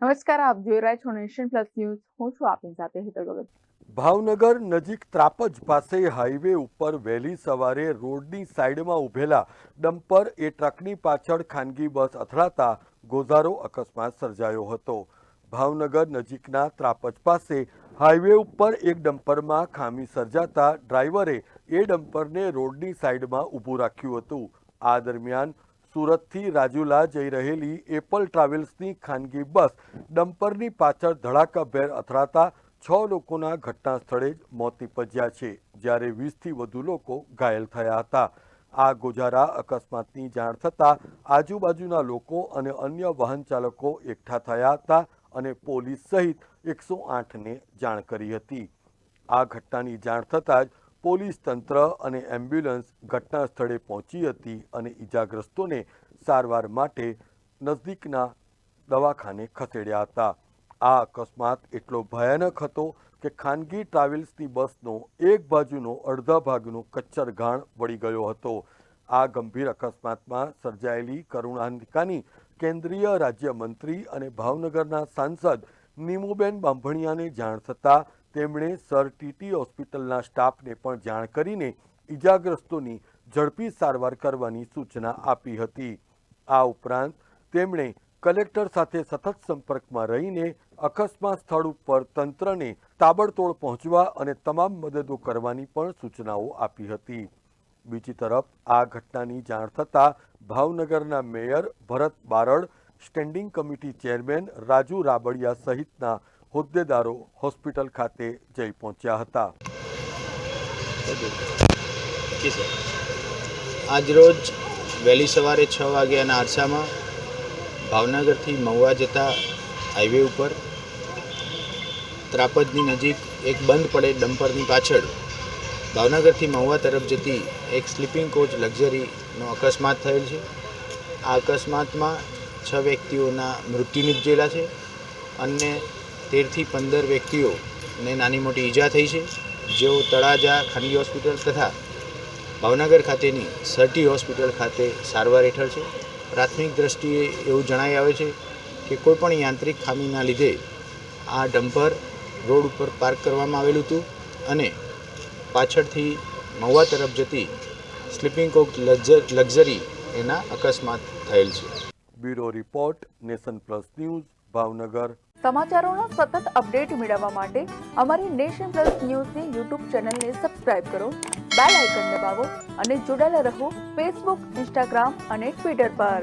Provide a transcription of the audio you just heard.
નમસ્કાર, આપ જોઈ રહ્યા છો નેશન પ્લસ ન્યૂઝ. હું છું આપની સાથે હેતલ ભગત. ભાવનગર નજીક ત્રાપજ પાસે હાઈવે ઉપર વહેલી સવારે રોડની સાઈડમાં ઉભેલા ડમ્પર એ ટ્રકની પાછળ ખાનગી બસ અથડાતા ગોઝારો અકસ્માત સર્જાયો હતો. ભાવનગર નજીકના ત્રાપજ પાસે હાઈવે ઉપર એક ડમ્પરમાં ખામી સર્જાતા ડ્રાઈવરે એ ડમ્પરને રોડની સાઈડમાં ઊભું રાખ્યું હતું. આ દરમિયાન સુરતથી રાજુલા જઈ રહેલી એપલ ટ્રાવેલ્સની ખાનગી બસ ડમ્પરની પાછળ ધડાકાભેર અથડાતા 6 લોકોના ઘટના સ્થળે જ મોત નીપજ્યા છે, જ્યારે 20થી વધુ લોકો ઘાયલ થયા હતા. આ ગોઝારા અકસ્માતની જાણ થતાં આજુબાજુના લોકો અને અન્ય વાહન ચાલકો એકઠા થયા હતા અને પોલીસ સહિત 108ને જાણ કરી હતી. આ ઘટનાની જાણ થતાં જ પોલીસ તંત્ર અને એમ્બ્યુલન્સ ઘટના સ્થળે પહોંચી હતી અને ઈજાગ્રસ્તોને સારવાર માટે નજીકના દવાખાને ખસેડ્યા હતા. આ અકસ્માત એટલો ભયાનક હતો કે ખાનગી ટ્રાવેલ્સની બસનો એક બાજુનો અડધા ભાગનો કચ્છર ઘાણ વળી ગયો હતો. આ ગંભીર અકસ્માતમાં સર્જાયેલી કરુણાંતિકાની કેન્દ્રીય રાજ્યમંત્રી અને ભાવનગરના સાંસદ નીમુબેન બાંભણિયાને જાણ થતાં તેમણે સર ટીટી હોસ્પિટલના સ્ટાફને પણ જાણ કરીને ઈજાગ્રસ્તોની ઝડપી સારવાર કરવાની સૂચના આપી હતી. આ ઉપરાંત તેમણે કલેક્ટર સાથે સતત સંપર્કમાં રહીને અકસ્માત સ્થળ ઉપર તંત્રને તાબડતોડ પહોંચવા અને તમામ મદદો કરવાની પણ સૂચનાઓ આપી હતી. બીજી તરફ આ ઘટનાની જાણ થતાં ભાવનગરના mayor Bharat Barad, standing committee chairman Raju Rabadiya સહિતના હોદ્દેદારો હોસ્પિટલ ખાતે જઈ પહોંચ્યા હતા. આજરોજ વહેલી સવારે 6 વાગ્યાના અરસામાં ભાવનગરથી મહુવા જતા હાઈવે ઉપર ત્રાપજની નજીક એક બંધ પડે ડમ્પરની પાછળ ભાવનગરથી મહુવા તરફ જતી એક સ્લીપિંગ કોચ લક્ઝરીનો અકસ્માત થયેલ છે. આ અકસ્માતમાં 6 વ્યક્તિઓના મૃત્યુ નિપજેલા છે અને 13થી 15 વ્યક્તિઓને નાની મોટી ઈજા થઈ છે, જેઓ તળાજા ખાનગી હોસ્પિટલ તથા ભાવનગર ખાતેની સરટી હોસ્પિટલ ખાતે સારવાર હેઠળ છે. પ્રાથમિક દ્રષ્ટિએ એવું જણાઈ આવે છે કે કોઈપણ યાંત્રિક ખામીના લીધે આ ડમ્પર રોડ ઉપર પાર્ક કરવામાં આવેલું હતું અને પાછળથી મહુવા તરફ જતી સ્લીપિંગ કોચ લક્ઝરી એના અકસ્માત થયેલ છે. Bureau report, Nation Plus News, Bhavnagar. સમાચારોના સતત અપડેટ મેળવવા માટે અમારી નેશન પ્લસ ન્યૂઝની યુટ્યુબ ચેનલને સબસ્ક્રાઇબ કરો, બેલ આઇકન દબાવો અને જોડાયેલા રહો ફેસબુક, ઇન્સ્ટાગ્રામ અને ટ્વિટર પર.